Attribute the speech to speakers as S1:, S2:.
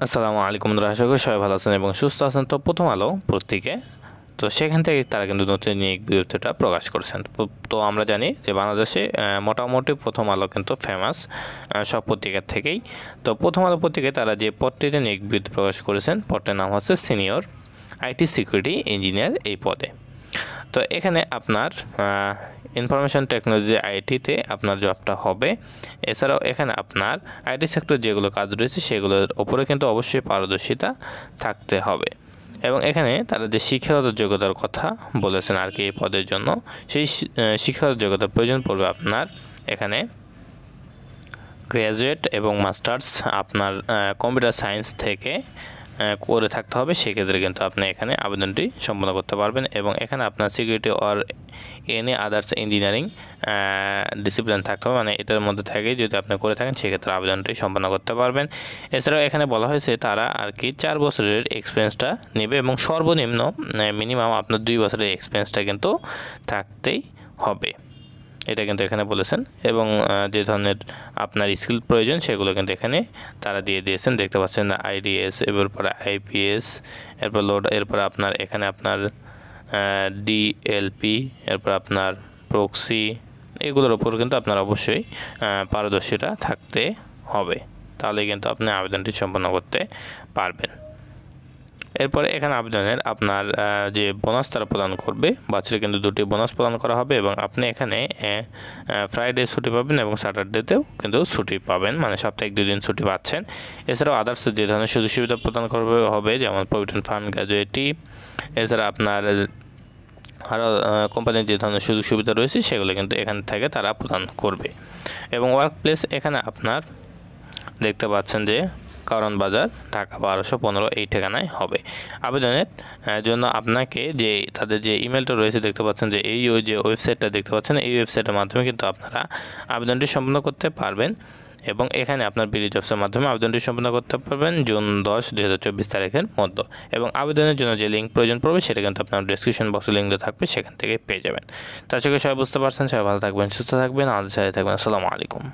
S1: আসসালামু আলাইকুম বন্ধুরা, আশা করি সবাই ভালো আছেন এবং সুস্থ আছেন। তো প্রথম আলো পত্রিকা, তো সেখান থেকে তারা কিন্তু নতুন নিয়োগ বিজ্ঞপ্তিটা প্রকাশ করেছেন। তো আমরা জানি যে বাংলাদেশে মোটামুটি প্রথম আলো কিন্তু ফেমাস সব পত্রিকার থেকেই। তো প্রথম আলো পত্রিকায় তারা যে পদটিতে নিয়োগ বিজ্ঞপ্তি প্রকাশ করেছেন, পদটির নাম হচ্ছে সিনিয়র আইটি সিকিউরিটি ইঞ্জিনিয়ার এই পদে। তো এখানে আপনার ইনফরমেশন টেকনোলজি আইটিতে আপনার জবটা হবে। এছাড়াও এখানে আপনার আইটি সেক্টর যেগুলো কাজ রয়েছে সেগুলোর ওপরে কিন্তু অবশ্যই পারদর্শিতা থাকতে হবে। এবং এখানে তারা যে শিক্ষাগত যোগ্যতার কথা বলেছেন আর কি এই পদের জন্য, সেই শিক্ষাগত যোগ্যতার প্রয়োজন পড়বে আপনার এখানে গ্র্যাজুয়েট এবং মাস্টার্স আপনার কম্পিউটার সায়েন্স থেকে করে থাকতে হবে। সেক্ষেত্রে কিন্তু আপনি এখানে আবেদনটি সম্পন্ন করতে পারবেন। এবং এখানে আপনার security or any others engineering discipline থাকতে হবে, মানে এটার মধ্যে থেকে যদি আপনি করে থাকেন সেক্ষেত্রে আবেদনটি সম্পন্ন করতে পারবেন। এছাড়াও এখানে বলা হয়েছে তারা আর কি 4 বছরের এক্সপিরিয়েন্সটা নেবে এবং সর্বনিম্ন মিনিমাম আপনার 2 বছরের এক্সপিরিয়েন্সটা কিন্তু থাকতেই হবে, এটা কিন্তু এখানে বলেছেন। এবং যে ধরনের আপনার স্কিল প্রয়োজন সেগুলো কিন্তু এখানে তারা দিয়ে দিয়েছেন, দেখতে পাচ্ছেন আইডিএস, এরপরে আইপিএস, এরপর লোড, এরপর আপনার এখানে আপনার ডিএলপি, এরপর আপনার প্রক্সি, এগুলোর উপর কিন্তু আপনার অবশ্যই পারদর্শিতা থাকতে হবে, তাহলে কিন্তু আপনি আবেদনটি সম্পন্ন করতে পারবেন। এরপরে এখানে আবেদনের আপনার যে বোনাস তারা প্রদান করবে, বছরে কিন্তু 2টি বোনাস প্রদান করা হবে এবং আপনি এখানে ফ্রাইডে ছুটি পাবেন এবং স্যাটারডেতেও কিন্তু ছুটি পাবেন, মানে সাপ্তাহিক 2 দিন ছুটি পাচ্ছেন। এছাড়াও আদার্স যে ধরনের সুযোগ সুবিধা প্রদান করবে হবে, যেমন প্রভিডেন্ট ফান্ড, গ্র্যাজুইটি, এছাড়া আপনার আরও কোম্পানির যে ধরনের সুযোগ সুবিধা রয়েছে সেগুলো কিন্তু এখান থেকে তারা প্রদান করবে। এবং ওয়ার্ক প্লেস এখানে আপনার দেখতে পাচ্ছেন যে কারণ বাজার, ঢাকা 1215 এই ঠিকানায় হবে। আবেদনের জন্য আপনাকে যে তাদের যে ইমেলটা রয়েছে দেখতে পাচ্ছেন যে এই যে ওয়েবসাইটটা দেখতে পাচ্ছেন, এই ওয়েবসাইটের মাধ্যমে কিন্তু আপনারা আবেদনটি সম্পন্ন করতে পারবেন। এবং এখানে আপনার বিডি জবসের মাধ্যমে আবেদনটি সম্পন্ন করতে পারবেন জুন 10, 2024 তারিখের মধ্যে। এবং আবেদনের জন্য যে লিঙ্ক প্রয়োজন পড়বে সেটা কিন্তু আপনার ডেসক্রিপশন বক্সে লিঙ্ক দেওয়া থাকবে, সেখান থেকে পেয়ে যাবেন। তো আশা করি সবাই বুঝতে পারছেন। সবাই ভালো থাকবেন, সুস্থ থাকবেন, আমাদের সাথে থাকবেন। আসসালামু আলাইকুম।